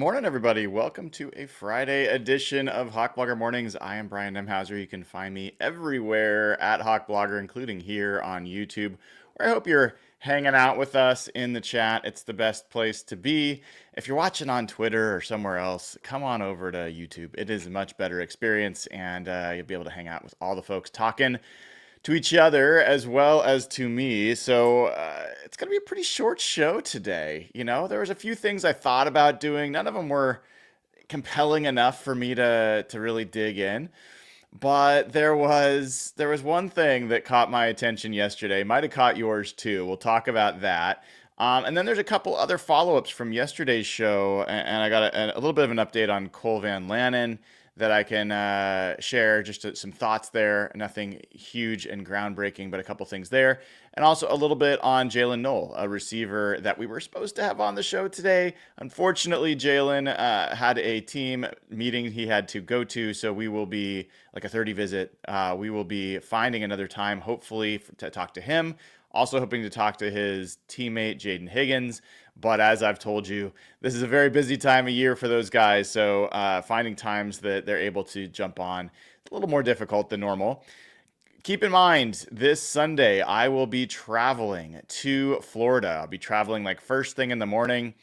morning, everybody. Welcome to a Friday edition of Hawk Blogger Mornings. I am Brian Nemhauser. You can find me everywhere at Hawk Blogger, including here on YouTube, where I hope you're hanging out with us in the chat. It's the best place to be. If you're watching on Twitter or somewhere else, come on over to YouTube. It is a much better experience, and you'll be able to hang out with all the folks talking to each other as well as to me. So it's going to be a pretty short show today. There was a few things I thought about doing. None of them were compelling enough for me to really dig in. But there was one thing that caught my attention yesterday. Might have caught yours too. We'll talk about that. And then there's a couple other follow-ups from yesterday's show, and I got a little bit of an update on Cole Van Lanen that I can share, just some thoughts there. Nothing huge and groundbreaking, but a couple things there. And also a little bit on Jalen Knoll, a receiver that we were supposed to have on the show today. Unfortunately, Jalen had a team meeting he had to go to, so we will be, like a 30 visit, we will be finding another time, hopefully, to talk to him. Also hoping to talk to his teammate, Jaden Higgins. But as I've told you, this is a very busy time of year for those guys. So finding times that they're able to jump on is a little more difficult than normal. Keep in mind, this Sunday, I will be traveling to Florida. I'll be traveling like first thing in the morning.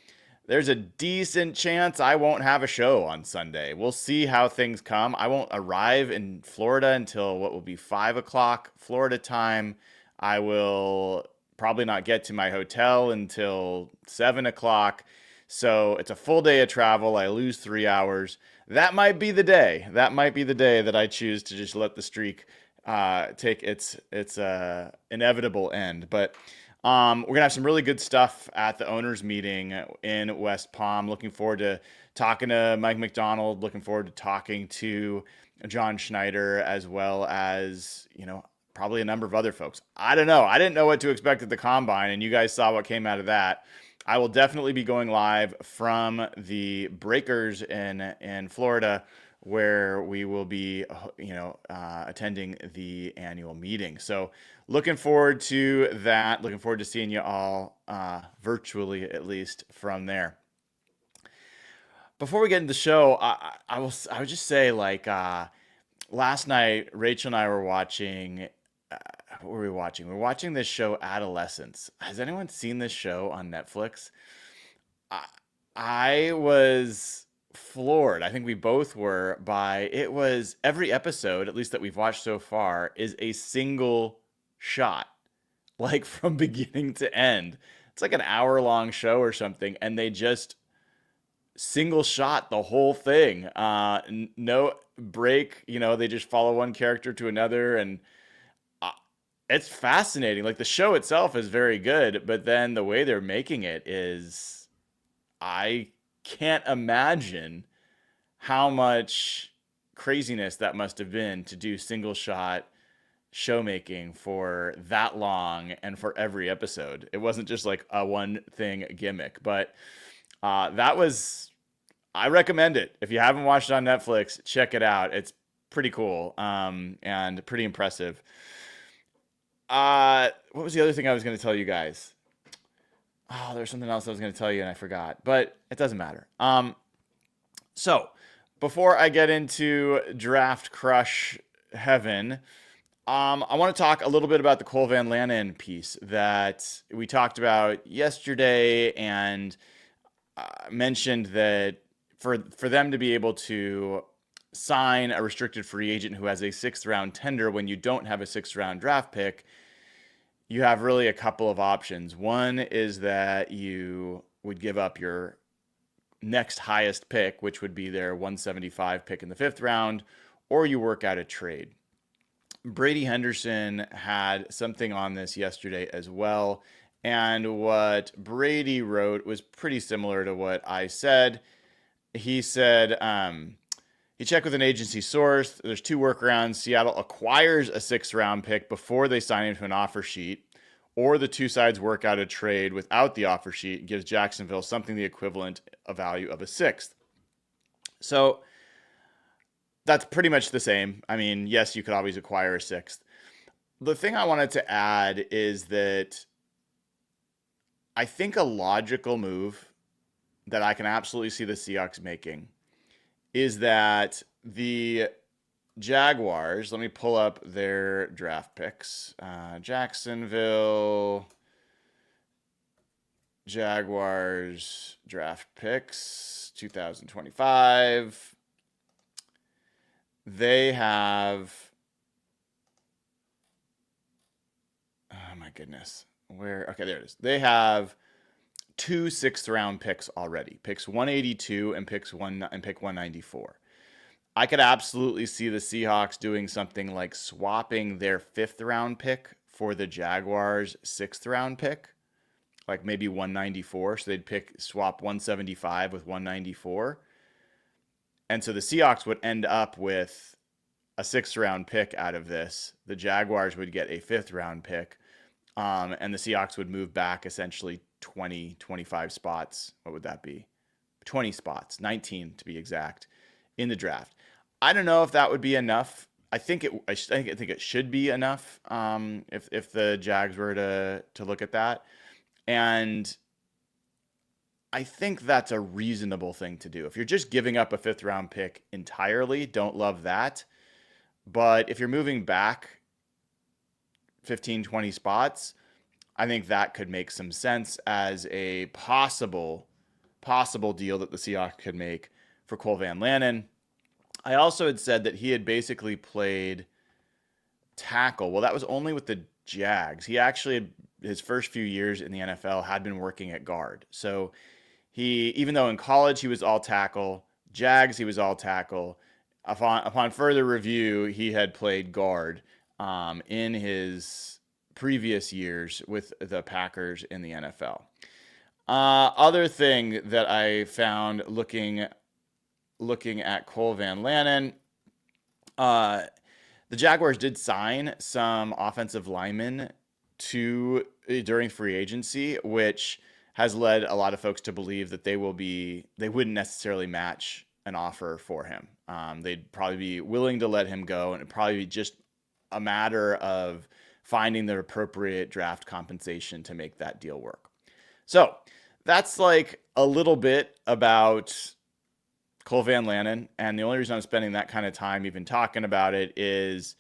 There's a decent chance I won't have a show on Sunday. We'll see how things come. I won't arrive in Florida until what will be 5 o'clock Florida time. I will probably not get to my hotel until 7 o'clock. So it's a full day of travel. I lose 3 hours. That might be the day. That might be the day that I choose to just let the streak take its inevitable end. But we're going to have some really good stuff at the owners meeting in West Palm. Looking forward to talking to Mike McDonald. Looking forward to talking to John Schneider, as well as, probably a number of other folks. I don't know. I didn't know what to expect at the Combine, and you guys saw what came out of that. I will definitely be going live from the Breakers in Florida, where we will be, attending the annual meeting. So looking forward to that. Looking forward to seeing you all virtually, at least, from there. Before we get into the show, I would just say, last night, Rachel and I were watching. What were we watching? We were watching this show, Adolescence. Has anyone seen this show on Netflix? I was floored. I think we both were by it. Was every episode, at least that we've watched so far, is a single shot, like from beginning to end. It's like an hour-long show or something, and they just single shot the whole thing. No break. They just follow one character to another, and it's fascinating. Like, the show itself is very good, but then the way they're making it is, I can't imagine how much craziness that must have been to do single shot show making for that long and for every episode. It wasn't just like a one thing gimmick, but I recommend it. If you haven't watched it on Netflix, check it out. It's pretty cool and pretty impressive. What was the other thing I was going to tell you guys? Oh, there's something else I was going to tell you and I forgot, but it doesn't matter. So before I get into Draft Crush Heaven, I want to talk a little bit about the Cole Van Lanen piece that we talked about yesterday, and mentioned that for them to be able to sign a restricted free agent who has a 6th round tender when you don't have a 6th round draft pick, you have really a couple of options. One is that you would give up your next highest pick, which would be their 175 pick in the 5th round, or you work out a trade. Brady Henderson had something on this yesterday as well, and what Brady wrote was pretty similar to what I said. He said, he checked with an agency source. There's 2 workarounds. Seattle acquires a 6th round pick before they sign him to an offer sheet, or the 2 sides work out a trade without the offer sheet, gives Jacksonville something the equivalent of value of a 6th. So that's pretty much the same. I mean, yes, you could always acquire a 6th. The thing I wanted to add is that I think a logical move that I can absolutely see the Seahawks making is that the Jaguars, let me pull up their draft picks. Jacksonville Jaguars draft picks 2025. They have, oh my goodness. Where? Okay, there it is. They have two 6th-round picks already. Picks 182 and pick 194. I could absolutely see the Seahawks doing something like swapping their 5th-round pick for the Jaguars' 6th-round pick, like maybe 194. So they'd swap 175 with 194. And so the Seahawks would end up with a 6th-round pick out of this. The Jaguars would get a 5th-round pick. And the Seahawks would move back essentially 20, 25 spots. What would that be? 20 spots, 19 to be exact, in the draft. I don't know if that would be enough. I think it should be enough. If the Jags were to look at that, and I think that's a reasonable thing to do. If you're just giving up a 5th-round pick entirely, don't love that. But if you're moving back 15, 20 spots, I think that could make some sense as a possible deal that the Seahawks could make for Cole Van Lanen. I also had said that he had basically played tackle. Well, that was only with the Jags. He actually, his first few years in the NFL, had been working at guard. So even though in college he was all tackle, Jags he was all tackle. Upon further review, he had played guard in his previous years with the Packers in the NFL. Other thing that I found looking at Cole Van Lanen, the Jaguars did sign some offensive linemen during free agency, which has led a lot of folks to believe that they wouldn't necessarily match an offer for him. They'd probably be willing to let him go, and it'd probably be just a matter of finding the appropriate draft compensation to make that deal work. So that's like a little bit about Cole Van Lanen, and the only reason I'm spending that kind of time even talking about it is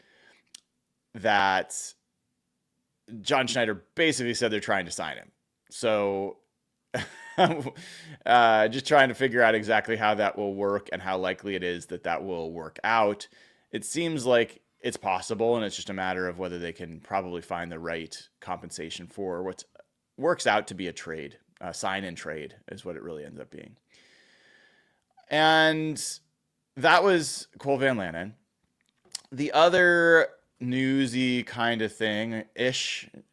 that John Schneider basically said they're trying to sign him. So just trying to figure out exactly how that will work and how likely it is that will work out. It seems like it's possible, and it's just a matter of whether they can probably find the right compensation for what works out to be a trade. Sign and trade is what it really ends up being. And that was Cole Van Lanen. The other newsy kind of thing,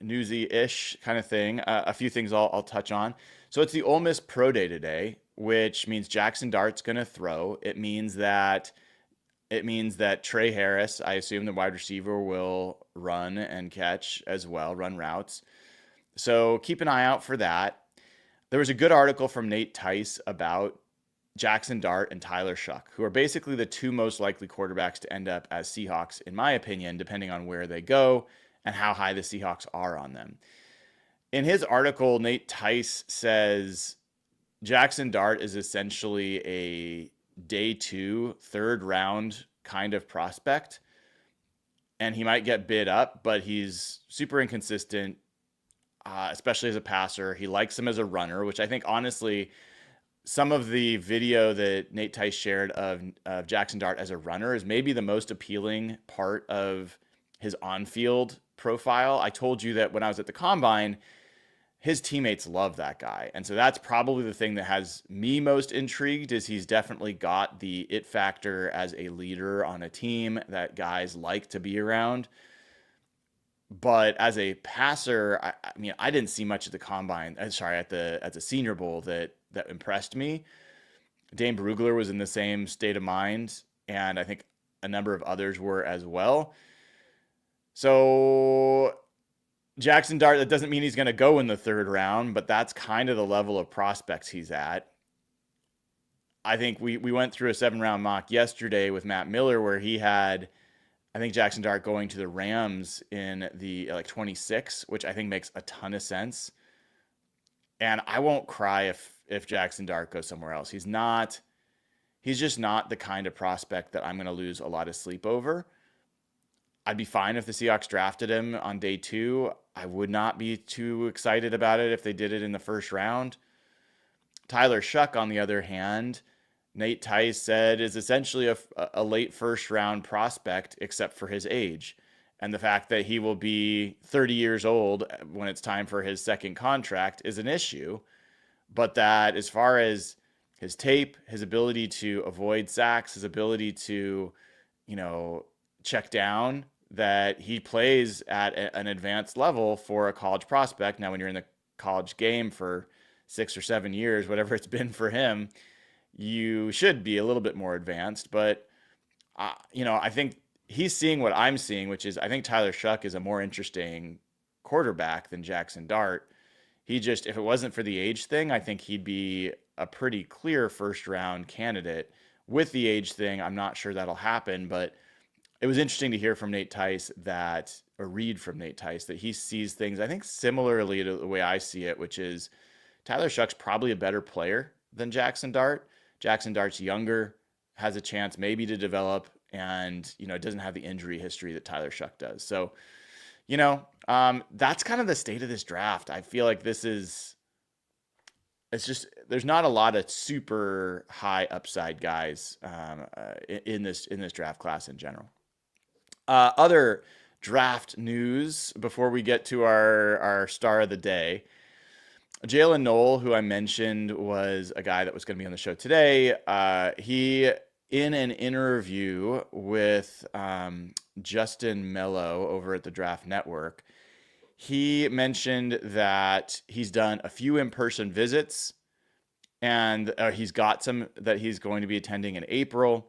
newsy-ish kind of thing, a few things I'll touch on. So it's the Ole Miss Pro Day today, which means Jackson Dart's going to throw. It means that Trey Harris, I assume the wide receiver, will run and catch as well, run routes. So keep an eye out for that. There was a good article from Nate Tice about Jackson Dart and Tyler Shuck, who are basically the two most likely quarterbacks to end up as Seahawks, in my opinion, depending on where they go and how high the Seahawks are on them. In his article, Nate Tice says Jackson Dart is essentially a day 2, 3rd round kind of prospect, and he might get bid up, but he's super inconsistent, especially as a passer. He likes him as a runner, which I think, honestly, some of the video that Nate Tice shared of Jackson Dart as a runner is maybe the most appealing part of his on-field profile. I told you that when I was at the Combine, his teammates love that guy. And so that's probably the thing that has me most intrigued, is he's definitely got the it factor as a leader on a team that guys like to be around. But as a passer, I mean, I didn't see much at the Combine. At the Senior Bowl that impressed me. Dane Brugler was in the same state of mind, and I think a number of others were as well. So Jackson Dart, that doesn't mean he's going to go in the 3rd round, but that's kind of the level of prospects he's at. I think we went through a 7-round mock yesterday with Matt Miller where he had, I think, Jackson Dart going to the Rams in the 26, which I think makes a ton of sense. And I won't cry if Jackson Dart goes somewhere else. He's just not the kind of prospect that I'm going to lose a lot of sleep over. I'd be fine if the Seahawks drafted him on day 2. I would not be too excited about it if they did it in the first round. Tyler Shuck, on the other hand, Nate Tice said is essentially a late first round prospect, except for his age. And the fact that he will be 30 years old when it's time for his second contract is an issue. But that, as far as his tape, his ability to avoid sacks, his ability to, check down, that he plays at an advanced level for a college prospect. Now, when you're in the college game for 6 or 7 years, whatever it's been for him, you should be a little bit more advanced. But, I think he's seeing what I'm seeing, which is I think Tyler Shuck is a more interesting quarterback than Jackson Dart. If it wasn't for the age thing, I think he'd be a pretty clear first round candidate. With the age thing, I'm not sure that'll happen, but it was interesting to hear from Nate Tice or read from Nate Tice that he sees things, I think, similarly to the way I see it, which is Tyler Shuck's probably a better player than Jackson Dart. Jackson Dart's younger, has a chance maybe to develop, and, doesn't have the injury history that Tyler Shuck does. So, that's kind of the state of this draft. I feel like it's just, there's not a lot of super high upside guys in this draft class in general. Other draft news before we get to our star of the day. Jalen Knoll, who I mentioned was a guy that was going to be on the show today. He, in an interview with Justin Mello over at the Draft Network, he mentioned that he's done a few in-person visits, and he's got some that he's going to be attending in April.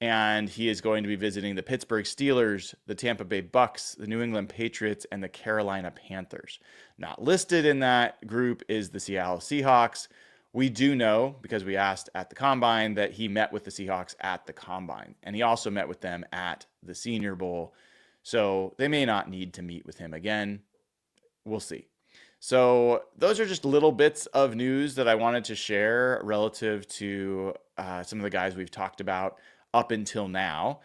And he is going to be visiting the Pittsburgh Steelers, the Tampa Bay Bucks, the New England Patriots, and the Carolina Panthers. Not listed in that group is the Seattle Seahawks. We do know, because we asked at the Combine, that he met with the Seahawks at the Combine. And he also met with them at the Senior Bowl. So they may not need to meet with him again. We'll see. So those are just little bits of news that I wanted to share relative to some of the guys we've talked about up until now.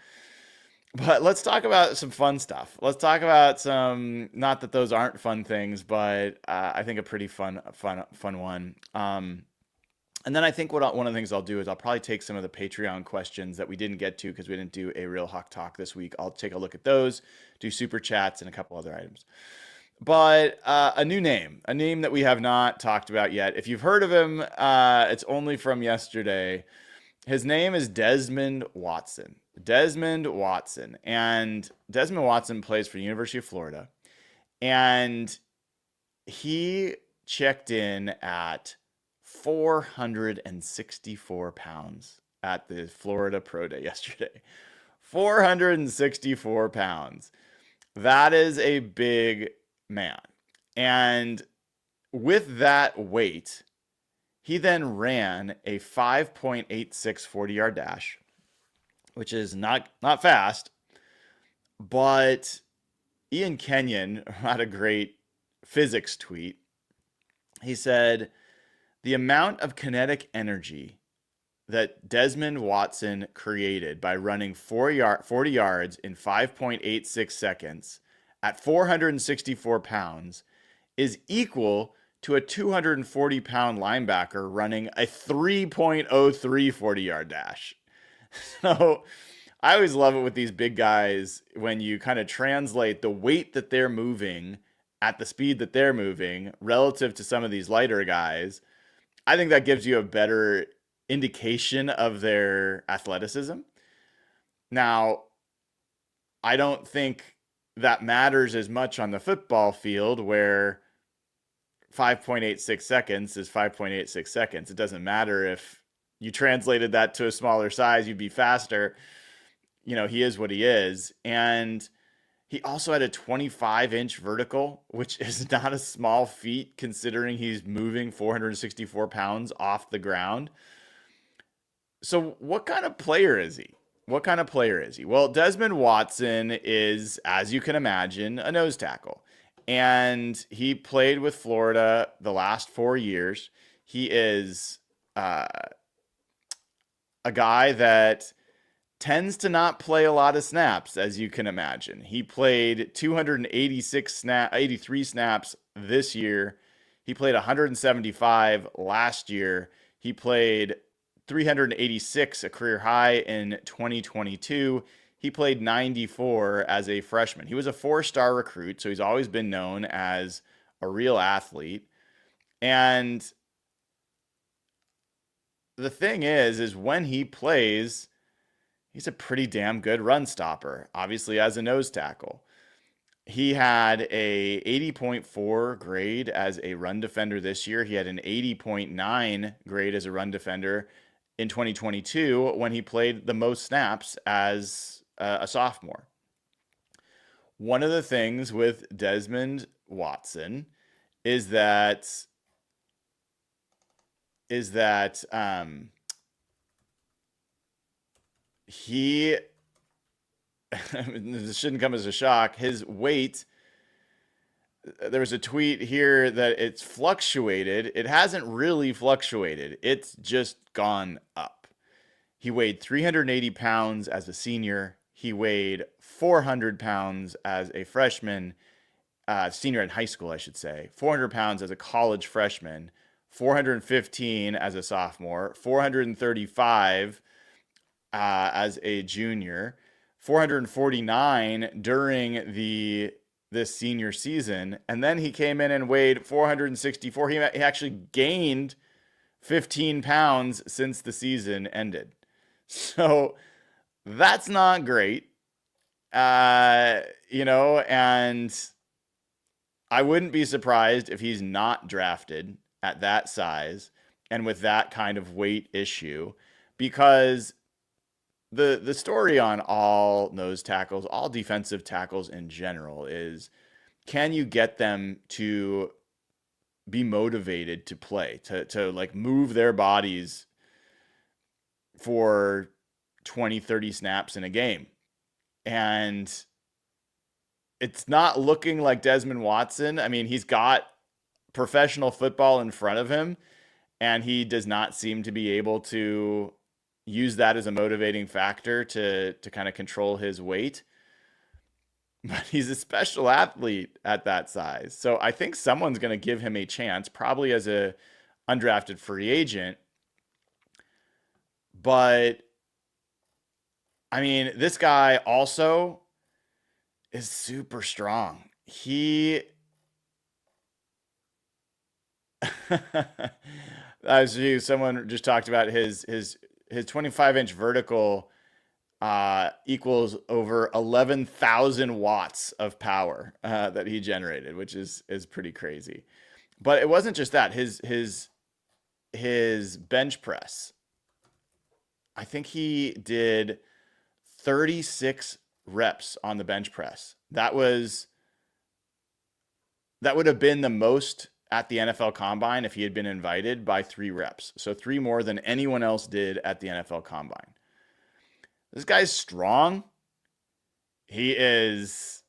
But let's talk about some fun stuff. Let's talk about some, not that those aren't fun things, but I think a pretty fun one. And then I think one of the things I'll do is I'll probably take some of the Patreon questions that we didn't get to because we didn't do a real Hawk Talk this week. I'll take a look at those, do super chats, and a couple other items. But a new name, that we have not talked about yet. If you've heard of him, it's only from yesterday. His name is Desmond Watson. And Desmond Watson plays for the University of Florida. And he checked in at 464 pounds at the Florida Pro Day yesterday. 464 pounds. That is a big man. And with that weight, he then ran a 5.86 40-yard dash, which is not fast, but Ian Kenyon had a great physics tweet. He said, the amount of kinetic energy that Desmond Watson created by running 40 yards in 5.86 seconds at 464 pounds is equal to a 240-pound linebacker running a 3.03 40-yard dash. So I always love it with these big guys when you kind of translate the weight that they're moving at the speed that they're moving relative to some of these lighter guys. I think that gives you a better indication of their athleticism. Now, I don't think that matters as much on the football field where 5.86 seconds is 5.86 seconds. It doesn't matter if you translated that to a smaller size, you'd be faster. He is what he is. And he also had a 25-inch vertical, which is not a small feat considering he's moving 464 pounds off the ground. So what kind of player is he? Well, Desmond Watson is, as you can imagine, a nose tackle. and he played with Florida the last 4 years. He is uh, a guy that tends to not play a lot of snaps, as you can imagine. He played 83 snaps this year. He played 175 last year. He played 386, a career high in 2022. He played 94 as a freshman. He was a four-star recruit, so he's always been known as a real athlete. And the thing is when he plays, he's a pretty damn good run stopper, obviously as a nose tackle. He had a 80.4 grade as a run defender this year. He had an 80.9 grade as a run defender in 2022 when he played the most snaps as a sophomore. One of the things with Desmond Watson is that he this shouldn't come as a shock. His weight, there was a tweet here that it's fluctuated. It hasn't really fluctuated. It's just gone up. He weighed 380 pounds as a senior. He weighed 400 pounds as a freshman, senior in high school, I should say. 400 pounds as a college freshman. 415 as a sophomore. 435 as a junior. 449 during this senior season, and then he came in and weighed 464. He actually gained 15 pounds since the season ended. So that's not great. And I wouldn't be surprised if he's not drafted at that size and with that kind of weight issue, because the story on all nose tackles, all defensive tackles in general, is can you get them to be motivated to play, to like move their bodies for 20, 30 snaps in a game? And it's not looking like Desmond Watson. I mean, he's got professional football in front of him, and he does not seem to be able to use that as a motivating factor to kind of control his weight. But he's a special athlete at that size. So I think someone's going to give him a chance, probably as a undrafted free agent. But I mean, this guy also is super strong. Someone just talked about his 25-inch vertical equals over 11,000 watts of power that he generated, which is pretty crazy. But it wasn't just that. His bench press, I think he did 36 reps on the bench press. That would have been the most at the NFL Combine if he had been invited, by 3 reps. So 3 more than anyone else did at the NFL Combine. This guy's strong. He is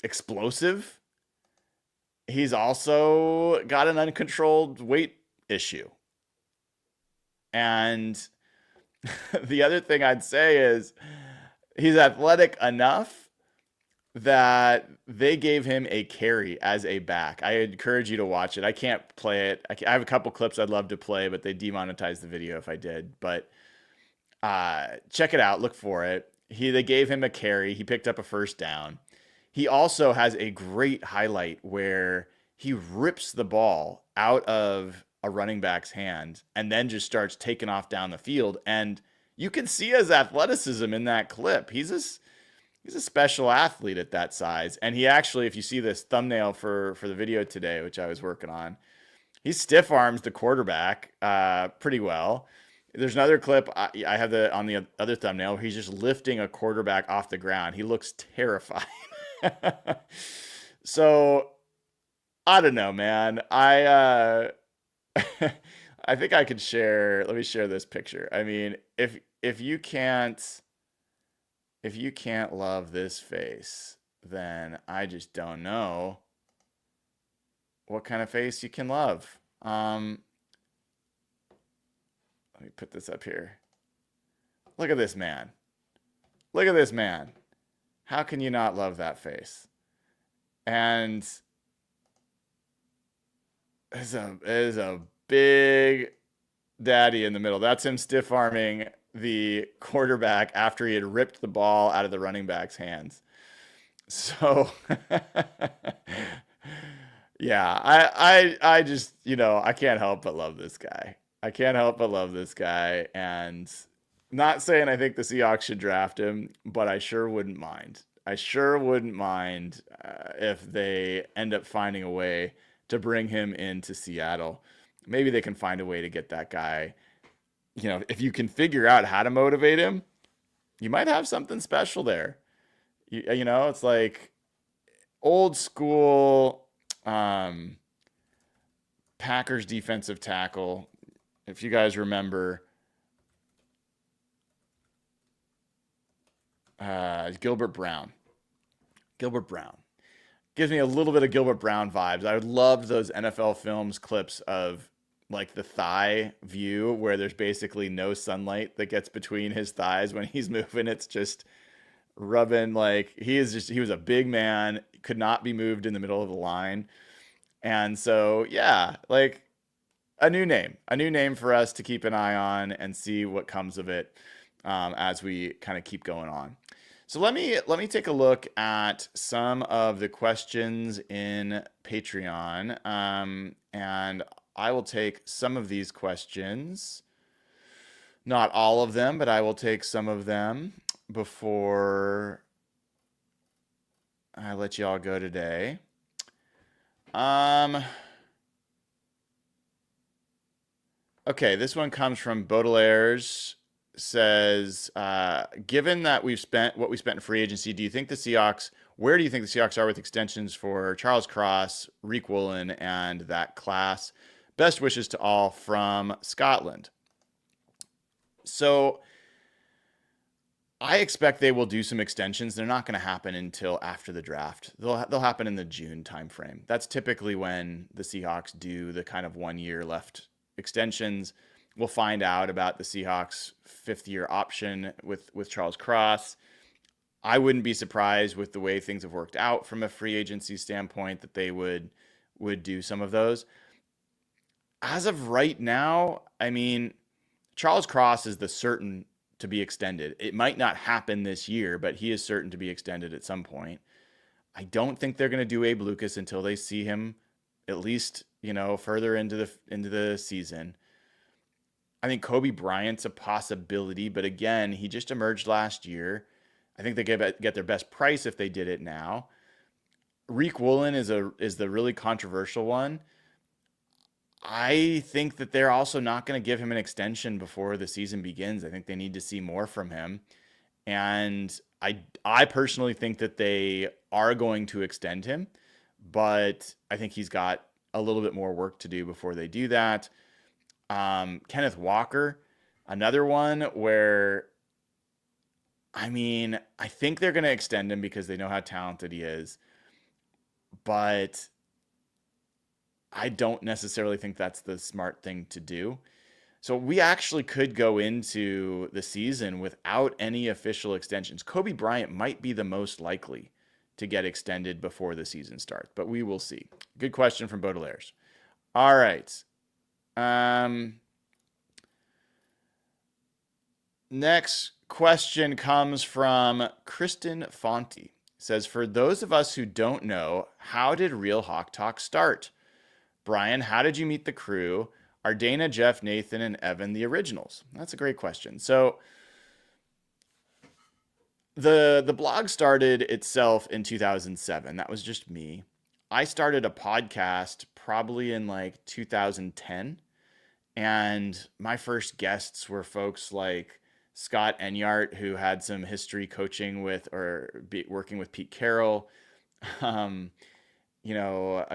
explosive. He's also got an uncontrolled weight issue. And the other thing I'd say is he's athletic enough that they gave him a carry as a back. I encourage you to watch it. I can't play it. I have a couple clips I'd love to play, but they demonetized the video if I did. But check it out. Look for it. They gave him a carry. He picked up a first down. He also has a great highlight where he rips the ball out of a running back's hand and then just starts taking off down the field. And you can see his athleticism in that clip. He's a special athlete at that size. And he actually, if you see this thumbnail for the video today, which I was working on, he stiff arms the quarterback pretty well. There's another clip I have on the other thumbnail where he's just lifting a quarterback off the ground. He looks terrified. So I don't know, man. I think I could share. Let me share this picture. I mean, if you can't love this face, then I just don't know what kind of face you can love. Let me put this up here. Look at this man. Look at this man. How can you not love that face? And is a big daddy in the middle. That's him stiff arming the quarterback after he had ripped the ball out of the running back's hands. So yeah, I just, I can't help but love this guy. I can't help but love this guy. And not saying I think the Seahawks should draft him, but I sure wouldn't mind. I sure wouldn't mind if they end up finding a way to bring him into Seattle. Maybe they can find a way to get that guy. If you can figure out how to motivate him, you might have something special there. It's like old school Packers defensive tackle. If you guys remember, Gilbert Brown. Gilbert Brown gives me a little bit of Gilbert Brown vibes. I loved those NFL Films clips of like the thigh view where there's basically no sunlight that gets between his thighs when he's moving. It's just rubbing, like he was a big man, could not be moved in the middle of the line. And so, yeah, like a new name for us to keep an eye on and see what comes of it as we kind of keep going on. So let me take a look at some of the questions in Patreon, and I will take some of these questions, not all of them, but I will take some of them before I let you all go today. Okay, this one comes from Baudelaire's. Says, given that we've spent what we spent in free agency, where do you think the Seahawks are with extensions for Charles Cross, Reek Woolen, and that class? Best wishes to all from Scotland. So I expect they will do some extensions. They're not going to happen until after the draft. They'll happen in the June timeframe. That's typically when the Seahawks do the kind of 1 year left extensions. We'll find out about the Seahawks' fifth-year option with Charles Cross. I wouldn't be surprised with the way things have worked out from a free agency standpoint that they would do some of those. As of right now, I mean, Charles Cross is the certain to be extended. It might not happen this year, but he is certain to be extended at some point. I don't think they're going to do Abe Lucas until they see him at least, further into the season. I think Kobe Bryant's a possibility, but again, he just emerged last year. I think they get their best price if they did it now. Reek Woolen is the really controversial one. I think that they're also not going to give him an extension before the season begins. I think they need to see more from him. And I personally think that they are going to extend him, but I think he's got a little bit more work to do before they do that. Kenneth Walker, another one where, I mean, I think they're going to extend him because they know how talented he is, but I don't necessarily think that's the smart thing to do. So we actually could go into the season without any official extensions. Kobe Bryant might be the most likely to get extended before the season starts, but we will see. Good question from Baudelaire's. All right. Next question comes from Kristen Fonte. Says, for those of us who don't know, how did Real Hawk Talk start? Brian, how did you meet the crew? Are Dana, Jeff, Nathan, and Evan the originals? That's a great question. So the blog started itself in 2007. That was just me. I started a podcast probably in like 2010. And my first guests were folks like Scott Enyart, who had some history coaching with working with Pete Carroll. A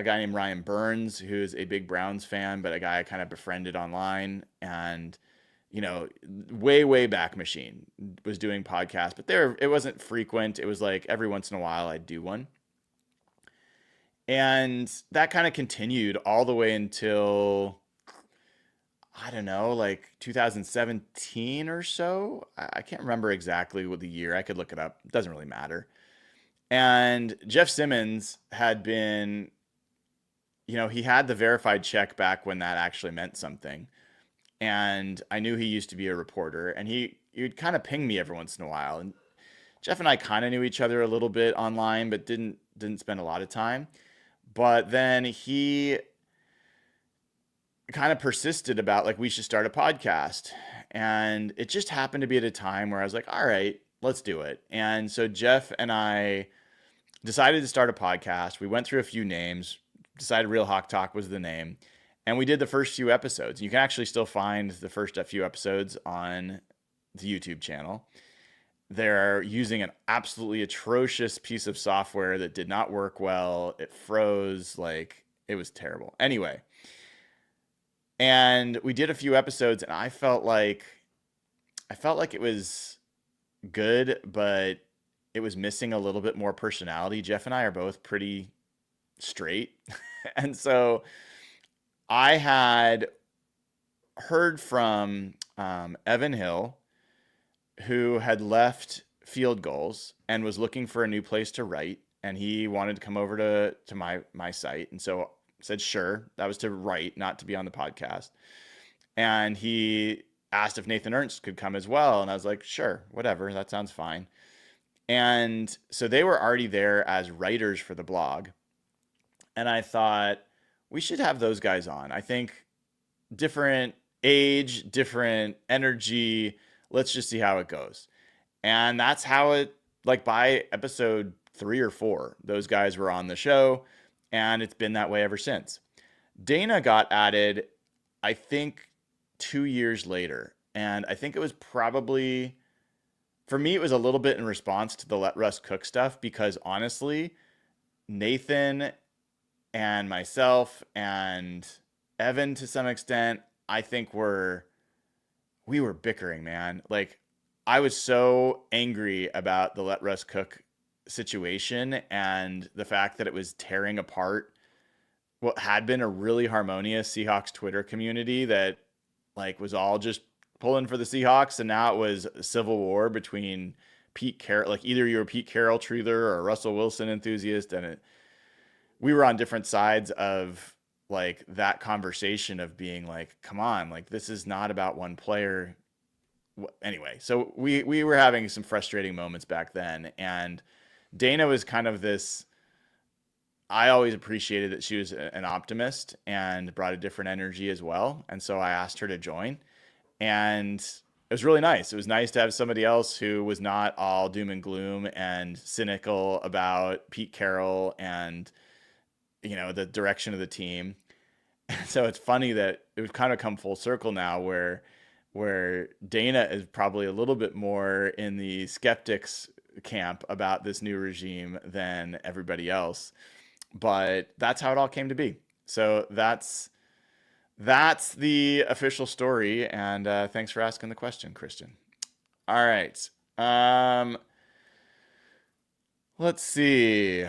guy named Ryan Burns, who's a big Browns fan, but a guy I kind of befriended online. And way, way back machine was doing podcasts, but it wasn't frequent. It was like every once in a while I'd do one. And that kind of continued all the way until, I don't know, like 2017 or so. I can't remember exactly what the year. I could look it up. It doesn't really matter. And Jeff Simmons had been, he had the verified check back when that actually meant something. And I knew he used to be a reporter, and he'd kind of ping me every once in a while. And Jeff and I kind of knew each other a little bit online, but didn't spend a lot of time. But then he kind of persisted about like we should start a podcast. And it just happened to be at a time where I was like, all right, let's do it. And so Jeff and I decided to start a podcast. We went through a few names, decided Real Hawk Talk was the name, and we did the first few episodes. You can actually still find the first few episodes on the YouTube channel. They're using an absolutely atrocious piece of software that did not work well. It froze, like it was terrible. Anyway, and we did a few episodes, and I felt like it was good, but it was missing a little bit more personality. Jeff and I are both pretty straight. And so I had heard from Evan Hill, who had left Field Goals and was looking for a new place to write. And he wanted to come over to my site. And so I said, sure. That was to write, not to be on the podcast. And he asked if Nathan Ernst could come as well. And I was like, sure, whatever. That sounds fine. And so they were already there as writers for the blog. And I thought we should have those guys on. I think different age, different energy. Let's just see how it goes. And that's how it, like by episode 3 or 4, those guys were on the show. And it's been that way ever since. Dana got added, I think, 2 years later. And I think it was probably, for me, it was a little bit in response to the Let Russ Cook stuff, because honestly, Nathan and myself and Evan, to some extent, I think we were bickering, man. Like, I was so angry about the Let Russ Cook situation and the fact that it was tearing apart what had been a really harmonious Seahawks Twitter community that like was all just pulling for the Seahawks, and now it was a civil war between Pete Carroll, like either you were Pete Carroll truther or a Russell Wilson enthusiast, and we were on different sides of like that conversation of being like, come on, like this is not about one player. Anyway, so we were having some frustrating moments back then, and Dana was kind of this. I always appreciated that she was an optimist and brought a different energy as well, and so I asked her to join, and it was really nice. It was nice to have somebody else who was not all doom and gloom and cynical about Pete Carroll and the direction of the team. So it's funny that it would kind of come full circle now where Dana is probably a little bit more in the skeptics camp about this new regime than everybody else. But that's how it all came to be. So that's the official story. And thanks for asking the question, Christian. All right. Let's see.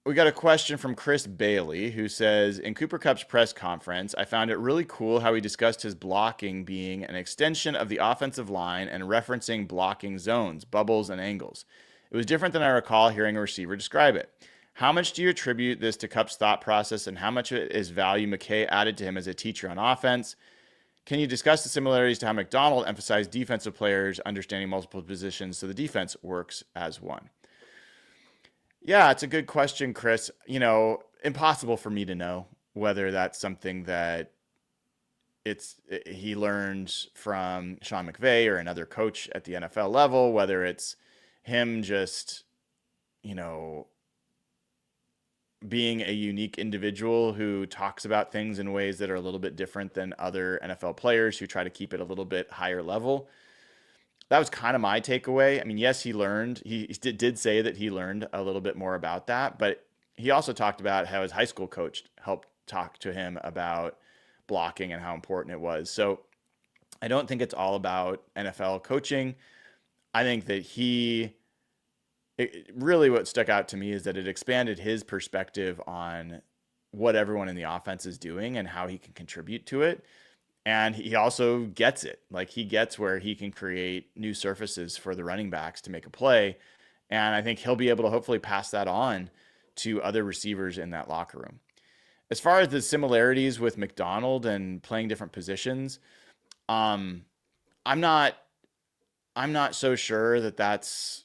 We got a question from Chris Bailey, who says, in Cooper Kupp's press conference, I found it really cool how he discussed his blocking being an extension of the offensive line and referencing blocking zones, bubbles, and angles. It was different than I recall hearing a receiver describe it. How much do you attribute this to Kupp's thought process, and how much is value McKay added to him as a teacher on offense? Can you discuss the similarities to how McDonald emphasized defensive players understanding multiple positions so the defense works as one? Yeah, it's a good question, Chris. Impossible for me to know whether that's something that he learned from Sean McVay or another coach at the NFL level, whether it's him just, being a unique individual who talks about things in ways that are a little bit different than other NFL players who try to keep it a little bit higher level. That was kind of my takeaway. I mean, yes, he did say that he learned a little bit more about that, but he also talked about how his high school coach helped talk to him about blocking and how important it was. So I don't think it's all about NFL coaching. I think that really what stuck out to me is that it expanded his perspective on what everyone in the offense is doing and how he can contribute to it. And he also gets it. Like he gets where he can create new surfaces for the running backs to make a play. And I think he'll be able to hopefully pass that on to other receivers in that locker room. As far as the similarities with McDonald and playing different positions, um, I'm not I'm not so sure that that's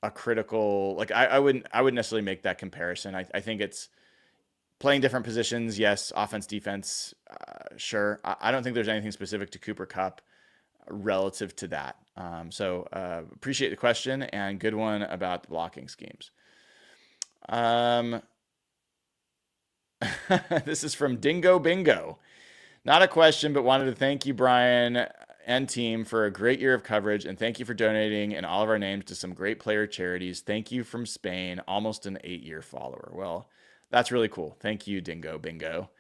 a critical like I wouldn't necessarily make that comparison. I think it's playing different positions, yes, offense, defense, sure. I don't think there's anything specific to Cooper Kupp relative to that. So appreciate the question and good one about the blocking schemes. Um, this is from Dingo Bingo. Not a question, but wanted to thank you, Brian and team, for a great year of coverage, and thank you for donating in all of our names to some great player charities. Thank you from Spain, almost an 8-year follower. Well, that's really cool. Thank you, Dingo Bingo.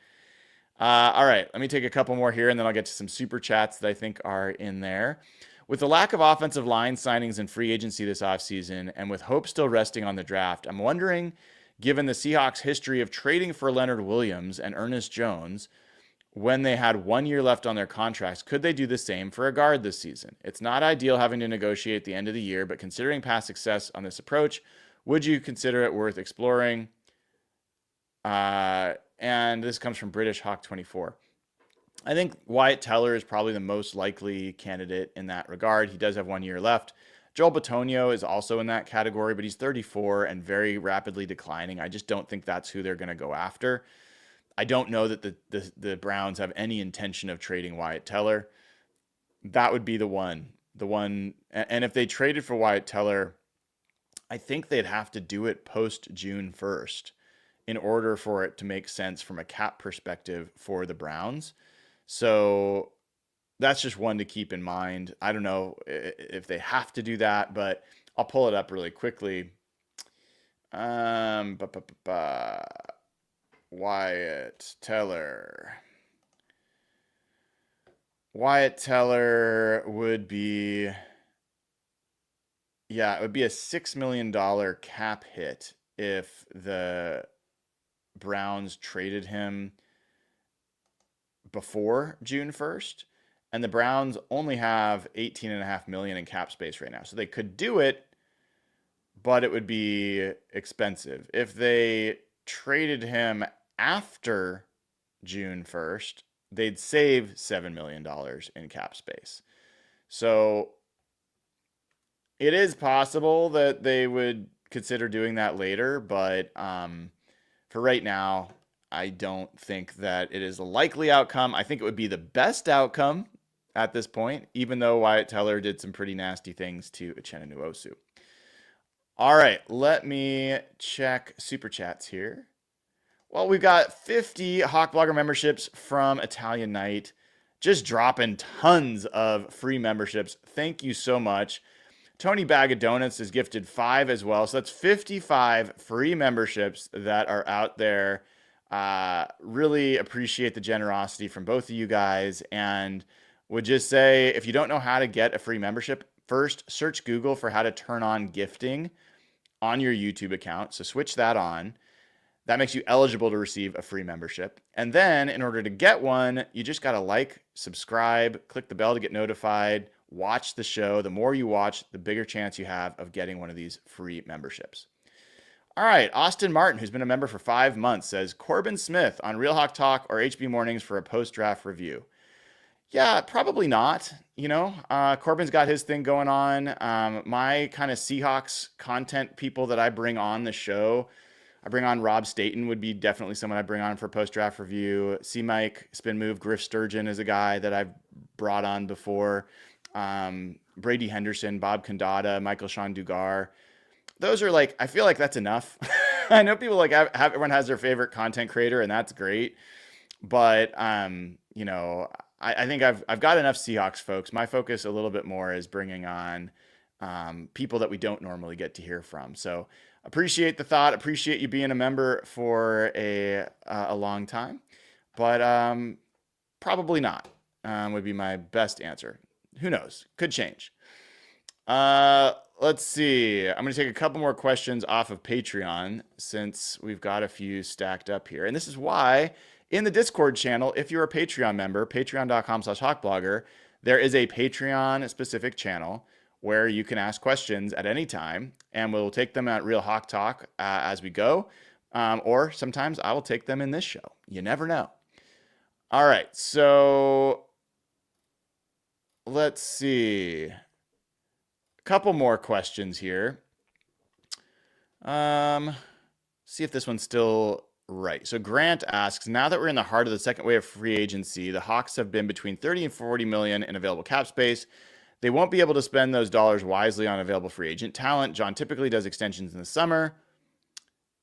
All right, let me take a couple more here, and then I'll get to some super chats that I think are in there. With the lack of offensive line signings and free agency this offseason, and with hope still resting on the draft, I'm wondering, given the Seahawks' history of trading for Leonard Williams and Ernest Jones when they had 1 year left on their contracts, could they do the same for a guard this season? It's not ideal having to negotiate at the end of the year, but considering past success on this approach, would you consider it worth exploring? And this comes from British Hawk 24. I think Wyatt Teller is probably the most likely candidate in that regard. He does have 1 year left. Joel Bitonio is also in that category, but he's 34 and very rapidly declining. I just don't think that's who they're going to go after. I don't know that the Browns have any intention of trading Wyatt Teller. That would be the one. And if they traded for Wyatt Teller, I think they'd have to do it post June 1st in order for it to make sense from a cap perspective for the Browns. So that's just one to keep in mind. I don't know if they have to do that, but I'll pull it up really quickly. Wyatt Teller. Wyatt Teller would be, it would be a $6 million cap hit if the Browns traded him before June 1st. And the Browns only have $18.5 million in cap space right now. So they could do it, but it would be expensive. If they traded him after June 1st, they'd save $7 million in cap space. So it is possible that they would consider doing that later, but for right now, I don't think that it is a likely outcome. I think it would be the best outcome at this point, even though Wyatt Teller did some pretty nasty things to Uchenna Nwosu. All right, let me check super chats here. Well, we've got 50 Hawk Blogger memberships from Italian Night, just dropping tons of free memberships. Thank you so much. Tony Bag of Donuts is gifted 5 as well. So that's 55 free memberships that are out there. Really appreciate the generosity from both of you guys. And would just say, if you don't know how to get a free membership, first search Google for how to turn on gifting on your YouTube account. So switch that on. That makes you eligible to receive a free membership. And then in order to get one, you just got to like, subscribe, click the bell to get notified, watch the show. The more you watch, the bigger chance you have of getting one of these free memberships. All right, Austin Martin, who's been a member for 5 months, says, Corbin Smith on Real Hawk Talk or HB Mornings for a post-draft review. Yeah, probably not. Corbin's got his thing going on. My kind of Seahawks content people that I bring on the show, I bring on Rob Staten would be definitely someone I bring on for post-draft review. C-Mike, Spin Move, Griff Sturgeon is a guy that I've brought on before. Brady Henderson, Bob Condata, Michael Sean Dugar. Those are I feel like that's enough. I know people everyone has their favorite content creator, and that's great. But, I think I've got enough Seahawks folks. My focus a little bit more is bringing on people that we don't normally get to hear from. So appreciate the thought. Appreciate you being a member for a long time. But Probably not, would be my best answer. Who knows? Could change. Let's see. I'm going to take a couple more questions off of Patreon since we've got a few stacked up here. And this is why in the Discord channel, if you're a Patreon member, patreon.com/hawkblogger, there is a Patreon specific channel where you can ask questions at any time, and we'll take them at Real Hawk Talk as we go. Or sometimes I will take them in this show. You never know. All right. So let's see. Couple more questions here. See if this one's still right. So Grant asks, now that we're in the heart of the second wave of free agency, the Hawks have been between 30 and 40 million in available cap space. They won't be able to spend those dollars wisely on available free agent talent. John typically does extensions in the summer.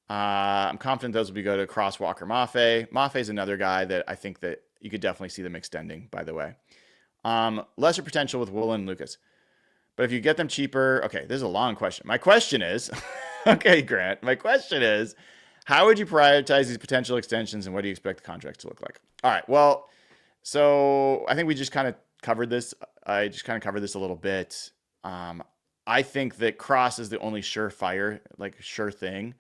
I'm confident those will be go to Crosswalker Mafe. Mafe is another guy that I think that you could definitely see them extending, by the way. Lesser potential with Woolen and Lucas. But if you get them cheaper, okay, this is a long question. My question is, okay, Grant, my question is, how would you prioritize these potential extensions and what do you expect the contracts to look like? All right, well, so I think we just kind of covered this. I just kind of covered this a little bit. I think that Cross is the only surefire, like sure thing.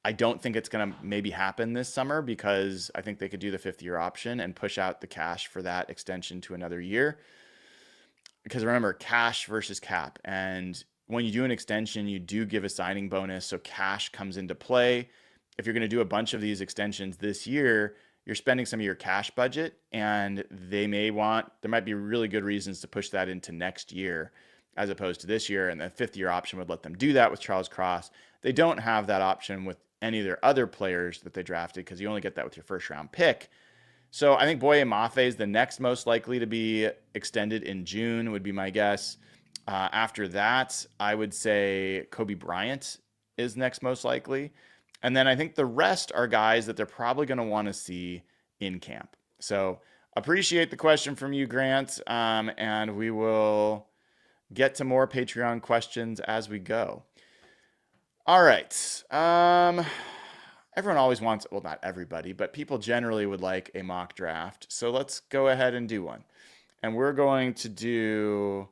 I don't think it's going to maybe happen this summer because I think they could do the 5th-year option and push out the cash for that extension to another year. Because remember, cash versus cap. And when you do an extension, you do give a signing bonus. So cash comes into play. If you're going to do a bunch of these extensions this year, you're spending some of your cash budget, and there might be really good reasons to push that into next year as opposed to this year. And the 5th-year option would let them do that with Charles Cross. They don't have that option with any of their other players that they drafted because you only get that with your first-round pick. So I think Boye Mafe is the next most likely to be extended in June, would be my guess. After that, I would say Kobe Bryant is next most likely. And then I think the rest are guys that they're probably going to want to see in camp. So appreciate the question from you, Grant. And we will get to more Patreon questions as we go. All right. Everyone always wants, well, not everybody, but people generally would like a mock draft. So let's go ahead and do one. And we're going to do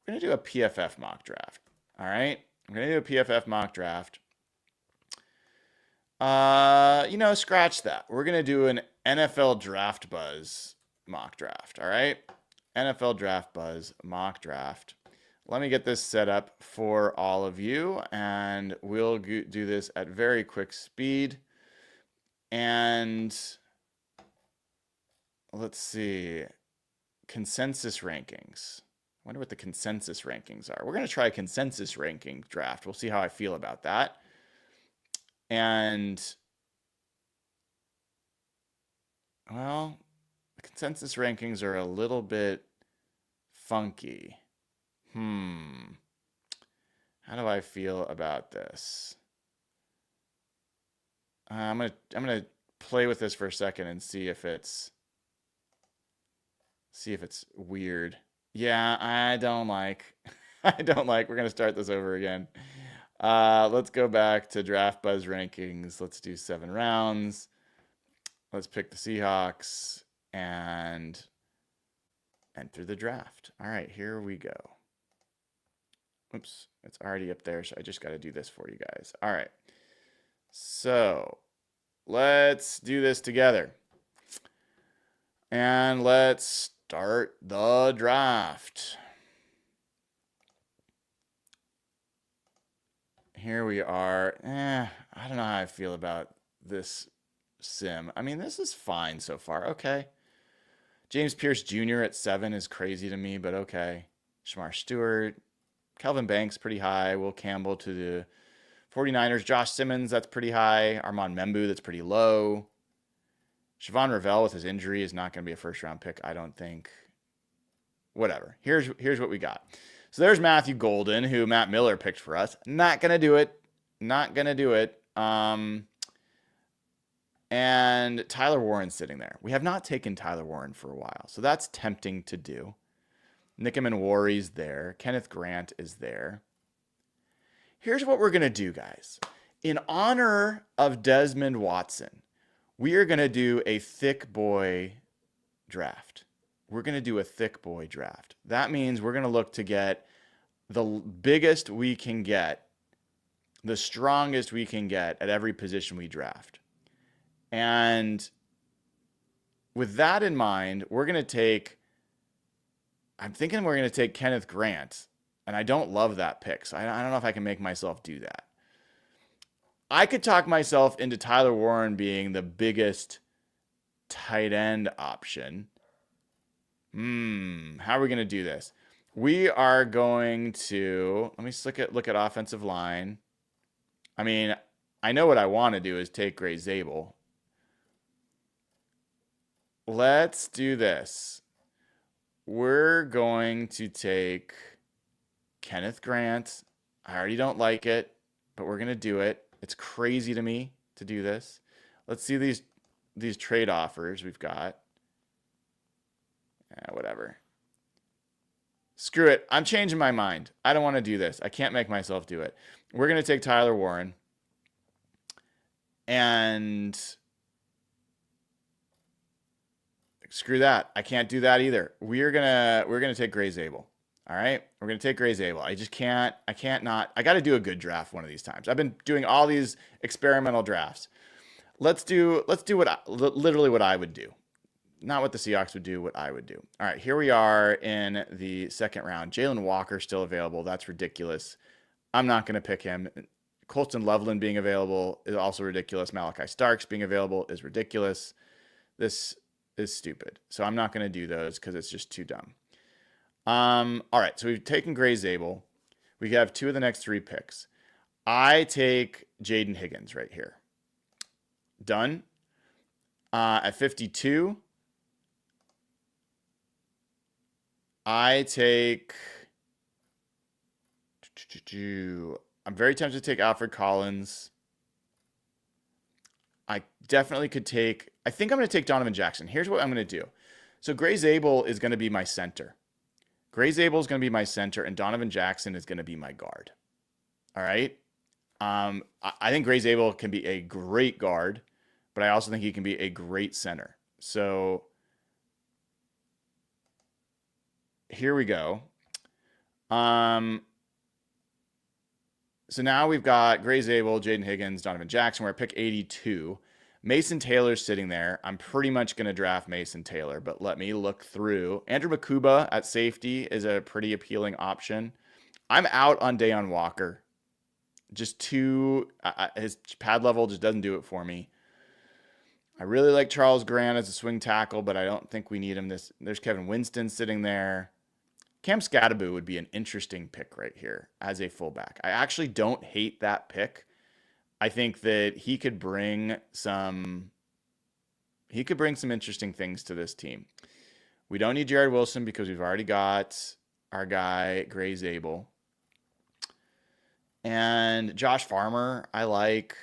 a PFF mock draft. All right. I'm going to do a PFF mock draft. Scratch that. We're going to do an NFL Draft Buzz mock draft. All right. NFL Draft Buzz mock draft. Let me get this set up for all of you, and we'll do this at very quick speed. And let's see, consensus rankings. I wonder what the consensus rankings are. We're going to try a consensus ranking draft. We'll see how I feel about that. And, well, the consensus rankings are a little bit funky. How do I feel about this? I'm gonna play with this for a second and see if it's weird. Yeah, I don't like. We're gonna start this over again. Let's go back to Draft Buzz rankings. Let's do 7 rounds. Let's pick the Seahawks and enter the draft. All right, here we go. Oops, it's already up there, so I just got to do this for you guys. All right, so let's do this together. And let's start the draft. Here we are. I don't know how I feel about this sim. I mean, this is fine so far. Okay. James Pierce Jr. at 7 is crazy to me, but okay. Shamar Stewart. Kelvin Banks, pretty high. Will Campbell to the 49ers. Josh Simmons, that's pretty high. Armand Membu, that's pretty low. Siobhan Ravel with his injury is not going to be a first-round pick, I don't think. Whatever. Here's what we got. So there's Matthew Golden, who Matt Miller picked for us. Not going to do it. Not going to do it. And Tyler Warren's sitting there. We have not taken Tyler Warren for a while, so that's tempting to do. Nickerman Worry's there. Kenneth Grant is there. Here's what we're going to do, guys. In honor of Desmond Watson, we are going to do a thick boy draft. We're going to do a thick boy draft. That means we're going to look to get the biggest we can get, the strongest we can get at every position we draft. And with that in mind, I'm thinking we're going to take Kenneth Grant. And I don't love that pick, so I don't know if I can make myself do that. I could talk myself into Tyler Warren being the biggest tight end option. How are we going to do this? We are going to, let me look at offensive line. I mean, I know what I want to do is take Gray Zabel. Let's do this. We're going to take Kenneth Grant. I already don't like it, but we're going to do it. It's crazy to me to do this. Let's see these trade offers we've got. Whatever. Screw it. I'm changing my mind. I don't want to do this. I can't make myself do it. We're going to take Tyler Warren. And screw that. I can't do that either. We're gonna take Gray Zabel. All right, we're gonna take Gray Zabel. I can't not. I got to do a good draft one of these times. I've been doing all these experimental drafts. Let's do literally what I would do, not what the Seahawks would do. What I would do. All right, here we are in the second round. Jalen Walker still available. That's ridiculous. I'm not gonna pick him. Colston Loveland being available is also ridiculous. Malachi Starks being available is ridiculous. This is stupid. So I'm not going to do those because it's just too dumb. All right, so we've taken Gray Zabel. We have 2 of the next 3 picks. I take Jaden Higgins right here. Done. At 52, I take... I'm very tempted to take Alfred Collins. I definitely could take... I think I'm going to take Donovan Jackson. Here's what I'm going to do. So Gray Zabel is going to be my center. Gray Zabel is going to be my center, and Donovan Jackson is going to be my guard. All right? I think Gray Zabel can be a great guard, but I also think he can be a great center. So here we go. So now we've got Gray Zabel, Jaden Higgins, Donovan Jackson. We're at pick 82. Mason Taylor's sitting there. I'm pretty much going to draft Mason Taylor, but let me look through. Andrew Makuba at safety is a pretty appealing option. I'm out on Deion Walker. Just his pad level just doesn't do it for me. I really like Charles Grant as a swing tackle, but I don't think we need him. There's Kevin Winston sitting there. Cam Scadaboo would be an interesting pick right here as a fullback. I actually don't hate that pick. I think that he could bring some interesting things to this team. We don't need Jared Wilson because we've already got our guy Gray Zabel. And Josh Farmer, I like,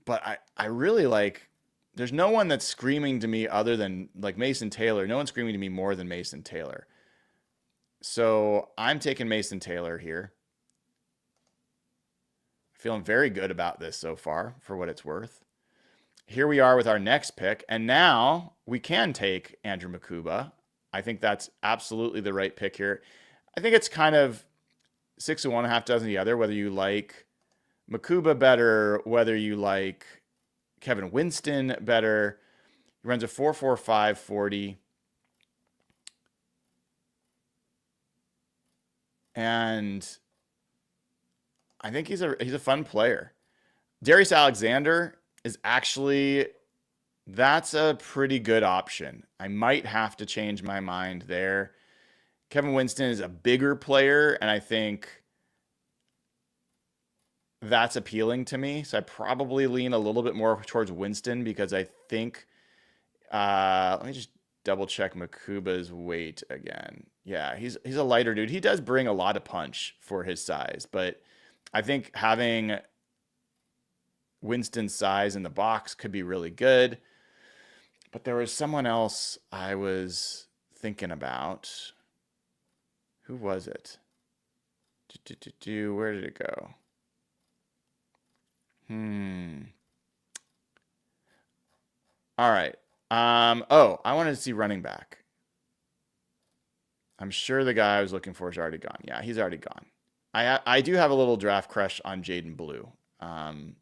but I really like, there's no one that's screaming to me other than like Mason Taylor. No one's screaming to me more than Mason Taylor. So I'm taking Mason Taylor here. Feeling very good about this so far for what it's worth. Here we are with our next pick. And now we can take Andrew Makuba. I think that's absolutely the right pick here. I think it's kind of 6 of one, half dozen of the other, whether you like Makuba better, whether you like Kevin Winston better. He runs a 4.45 40. And I think he's a fun player. Darius Alexander is actually, that's a pretty good option. I might have to change my mind there. Kevin Winston is a bigger player, and I think that's appealing to me. So I probably lean a little bit more towards Winston because I think, let me just double check Makuba's weight again. Yeah, he's a lighter dude. He does bring a lot of punch for his size, but I think having Winston's size in the box could be really good. But there was someone else I was thinking about. Who was it? Where did it go? All right. Oh, I wanted to see running back. I'm sure the guy I was looking for is already gone. Yeah, he's already gone. I do have a little draft crush on Jaden Blue. Um,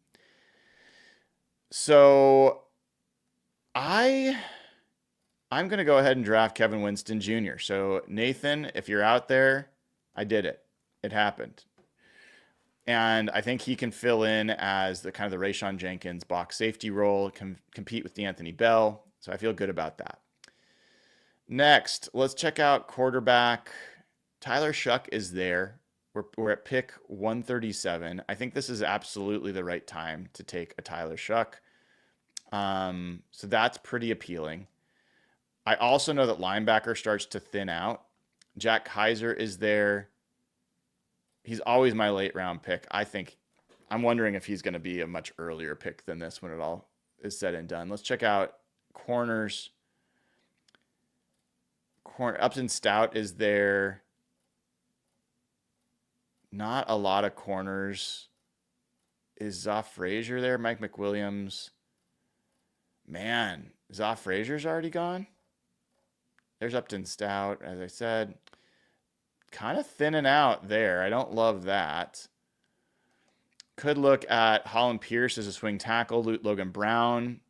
so I I'm gonna go ahead and draft Kevin Winston Jr. So Nathan, if you're out there, I did it. It happened. And I think he can fill in as the kind of the Rayshon Jenkins box safety role, compete with D'Anthony Bell. So I feel good about that. Next, let's check out quarterback. Tyler Shuck is there. We're at pick 137. I think this is absolutely the right time to take a Tyler Shuck. So that's pretty appealing. I also know that linebacker starts to thin out. Jack Kaiser is there. He's always my late round pick. I'm wondering if he's going to be a much earlier pick than this when it all is said and done. Let's check out corners. Upton Stout is there. Not a lot of corners. Is Zoff Frazier there? Mike McWilliams. Man, Zoff Frazier's already gone. There's Upton Stout, as I said. Kind of thinning out there. I don't love that. Could look at Holland Pierce as a swing tackle. Logan Brown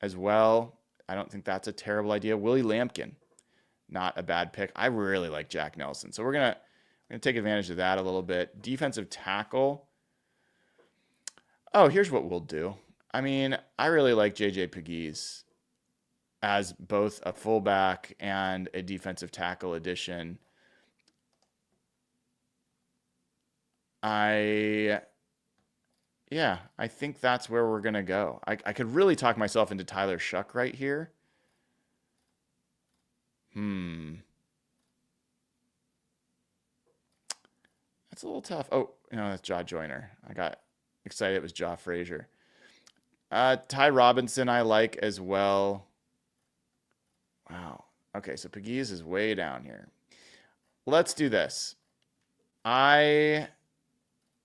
as well. I don't think that's a terrible idea. Willie Lampkin, not a bad pick. I really like Jack Nelson. So we're gonna take advantage of that a little bit. Defensive tackle. Oh, here's what we'll do. I mean, I really like JJ Pegues as both a fullback and a defensive tackle addition. I think that's where we're going to go. I could really talk myself into Tyler Shuck right here. That's a little tough. Oh, that's Jaw Joyner. I got excited it was Jaw Frazier. Ty Robinson I like as well. Wow. Okay, so Pegues is way down here. Let's do this. I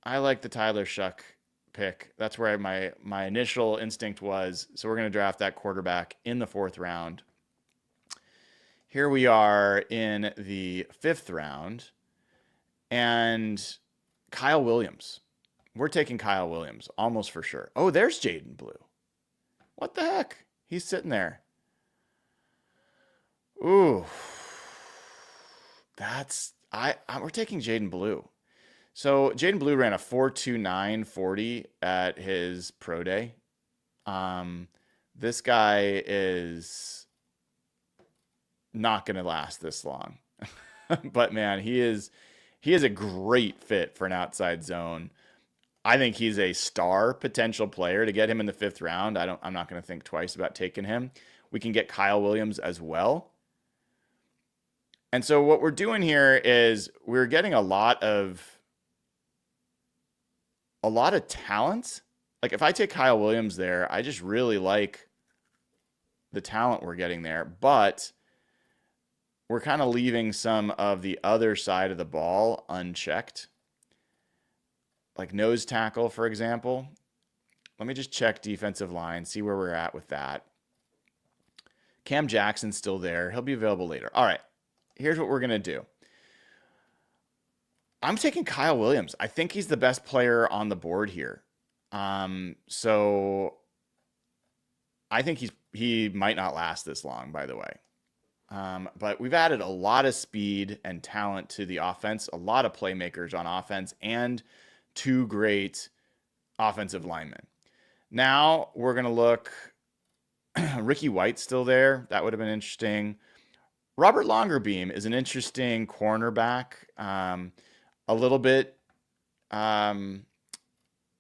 like the Tyler Shuck pick. That's where my initial instinct was. So we're going to draft that quarterback in the 4th round. Here we are in the 5th round. And Kyle Williams. We're taking Kyle Williams almost for sure. Oh, there's Jaden Blue. What the heck? He's sitting there. Ooh. We're taking Jaden Blue. So Jaden Blue ran a 4.2940 at his pro day. This guy is not going to last this long. But man, he is a great fit for an outside zone. I think he's a star potential player. To get him in the 5th round, I'm not going to think twice about taking him. We can get Kyle Williams as well. And so what we're doing here is we're getting a lot of talent. Like if I take Kyle Williams there, I just really like the talent we're getting there, but we're kind of leaving some of the other side of the ball unchecked. Like nose tackle, for example. Let me just check defensive line, see where we're at with that. Cam Jackson's still there. He'll be available later. All right, here's what we're going to do. I'm taking Kyle Williams. I think he's the best player on the board here. So I think he might not last this long, by the way. But we've added a lot of speed and talent to the offense, a lot of playmakers on offense, and 2 great offensive linemen. Now we're going to look. Ricky White's still there. That would have been interesting. Robert Longerbeam is an interesting cornerback. A little bit.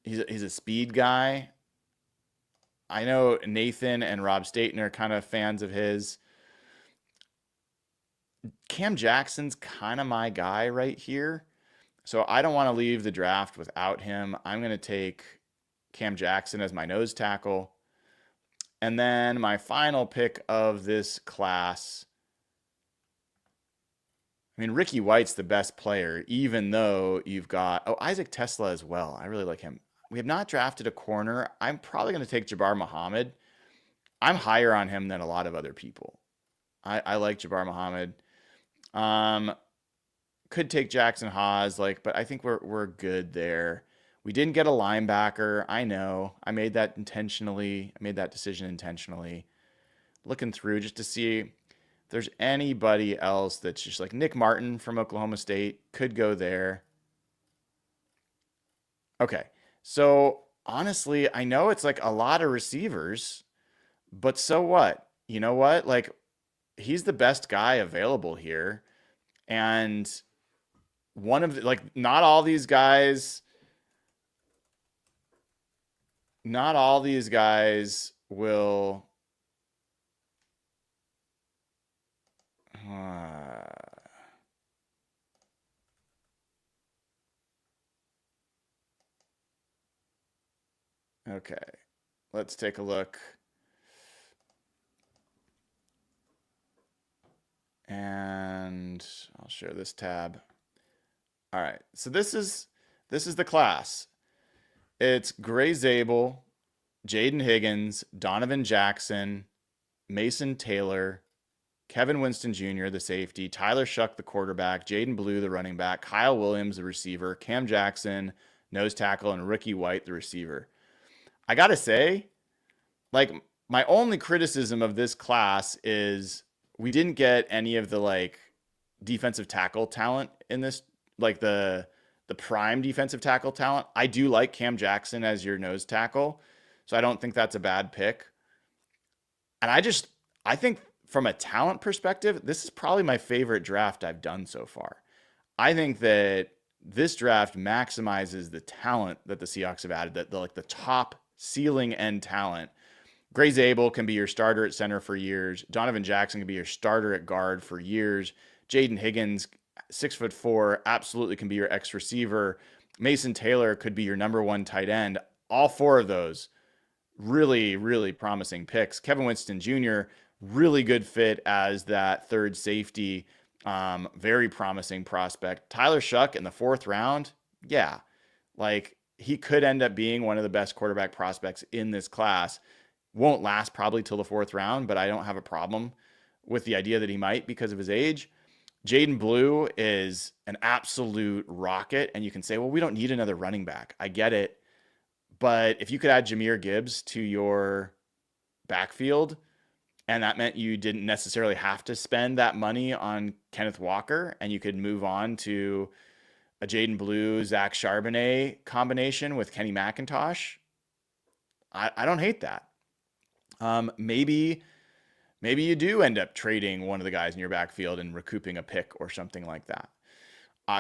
He's a speed guy. I know Nathan and Rob Staten are kind of fans of his. Cam Jackson's kind of my guy right here. So I don't want to leave the draft without him. I'm going to take Cam Jackson as my nose tackle. And then my final pick of this class. I mean, Ricky White's the best player, even though you've got, Isaac Tesla as well. I really like him. We have not drafted a corner. I'm probably going to take Jabbar Muhammad. I'm higher on him than a lot of other people. I like Jabbar Muhammad. Um, could take Jackson Haas, like, but I think we're good there. We didn't get a linebacker. I know. I made that intentionally. I made that decision intentionally. Looking through just to see if there's anybody else that's just like Nick Martin from Oklahoma State could go there. Okay. So honestly, I know it's like a lot of receivers, but so what? You know what? Like he's the best guy available here. And one of the, like not all these guys will okay. Let's take a look. And I'll share this tab. All right. So this is the class. It's Gray Zabel, Jaden Higgins, Donovan Jackson, Mason Taylor, Kevin Winston Jr., the safety, Tyler Shuck, the quarterback, Jaden Blue, the running back, Kyle Williams, the receiver, Cam Jackson, nose tackle, and Ricky White, the receiver. I got to say, like, my only criticism of this class is we didn't get any of the, like, defensive tackle talent in this, like, the prime defensive tackle talent. I do like Cam Jackson as your nose tackle, so I don't think that's a bad pick. And I think from a talent perspective, this is probably my favorite draft I've done so far. I think that this draft maximizes the talent that the Seahawks have added, that the like the top ceiling end talent. Gray Zabel can be your starter at center for years. Donovan Jackson can be your starter at guard for years. Jaden Higgins, 6'4", absolutely can be your X receiver. Mason Taylor could be your number one tight end. All four of those really, really promising picks. Kevin Winston Jr., really good fit as that third safety. Very promising prospect. Tyler Shuck in the fourth round. Yeah. Like he could end up being one of the best quarterback prospects in this class. Won't last probably till the fourth round, but I don't have a problem with the idea that he might because of his age. Jaden Blue is an absolute rocket. And you can say, well, we don't need another running back. I get it. But if you could add Jahmyr Gibbs to your backfield, and that meant you didn't necessarily have to spend that money on Kenneth Walker, and you could move on to a Jaden Blue, Zach Charbonnet combination with Kenny McIntosh, I don't hate that. Maybe you do end up trading one of the guys in your backfield and recouping a pick or something like that.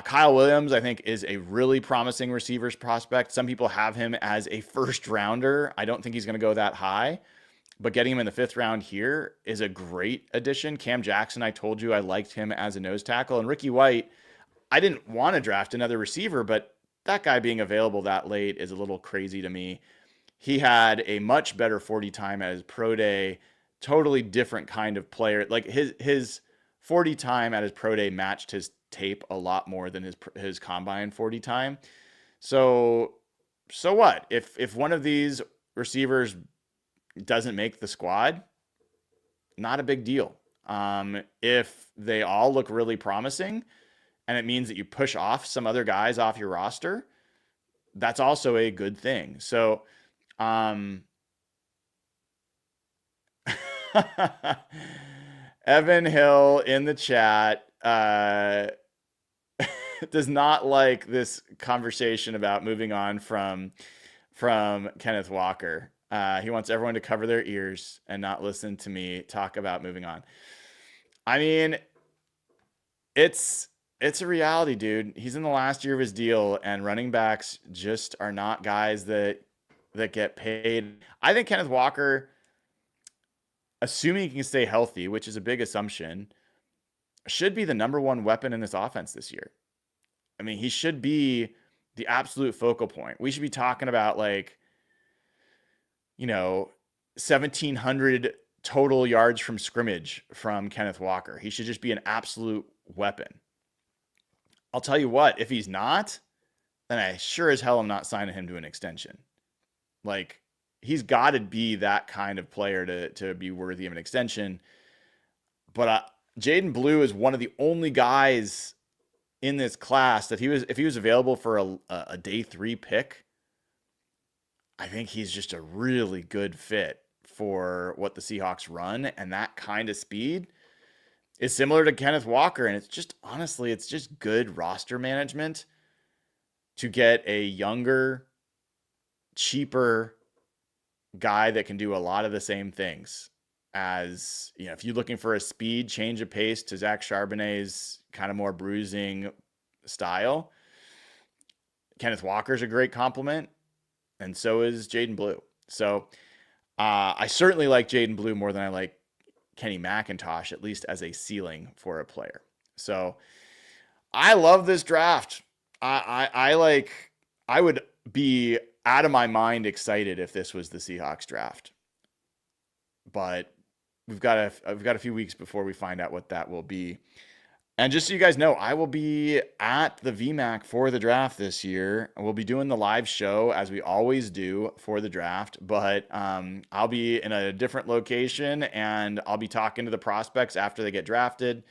Kyle Williams, I think, is a really promising receivers prospect. Some people have him as a first rounder. I don't think he's going to go that high, but getting him in the fifth round here is a great addition. Cam Jackson, I told you I liked him as a nose tackle. And Ricky White, I didn't want to draft another receiver, but that guy being available that late is a little crazy to me. He had a much better 40 time at his pro day, totally different kind of player. Like his 40 time at his pro day matched his tape a lot more than his combine 40 time. So what? If one of these receivers doesn't make the squad, not a big deal. If they all look really promising and it means that you push off some other guys off your roster, that's also a good thing. So Evan Hill in the chat does not like this conversation about moving on from Kenneth Walker. He wants everyone to cover their ears and not listen to me talk about moving on. I mean, it's a reality, dude. He's in the last year of his deal, and running backs just are not guys that get paid. I think Kenneth Walker, assuming he can stay healthy, which is a big assumption, should be the number one weapon in this offense this year. I mean, he should be the absolute focal point. We should be talking about 1,700 total yards from scrimmage from Kenneth Walker. He should just be an absolute weapon. I'll tell you what, if he's not, then I sure as hell am not signing him to an extension. Like, he's got to be that kind of player to be worthy of an extension. But Jaden Blue is one of the only guys in this class that if he was available for a day 3 pick, I think he's just a really good fit for what the Seahawks run, and that kind of speed is similar to Kenneth Walker. And it's just, honestly, it's just good roster management to get a younger, cheaper guy that can do a lot of the same things. As you know, if you're looking for a speed change of pace to Zach Charbonnet's kind of more bruising style, Kenneth Walker's a great compliment, and so is Jaden Blue. So I certainly like Jaden Blue more than I like Kenny McIntosh, at least as a ceiling for a player. So I love this draft. I would be out of my mind excited if this was the Seahawks draft. But I've got a few weeks before we find out what that will be. And just so you guys know, I will be at the VMAC for the draft this year. We'll be doing the live show as we always do for the draft, but I'll be in a different location and I'll be talking to the prospects after they get drafted,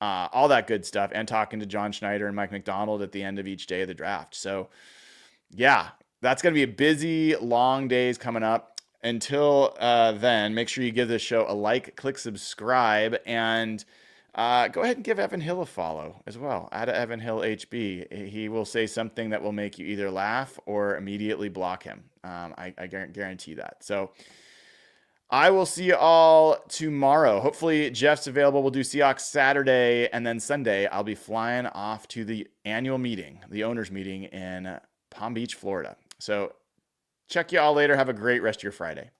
all that good stuff, and talking to John Schneider and Mike McDonald at the end of each day of the draft. So yeah, that's going to be a busy, long days coming up. Until then, make sure you give this show a like, click subscribe, and go ahead and give Evan Hill a follow as well. Add Evan Hill HB. He will say something that will make you either laugh or immediately block him. I guarantee that. So I will see you all tomorrow. Hopefully Jeff's available. We'll do Seahawks Saturday, and then Sunday I'll be flying off to the annual meeting, the owners meeting in Palm Beach, Florida. So check you all later. Have a great rest of your Friday.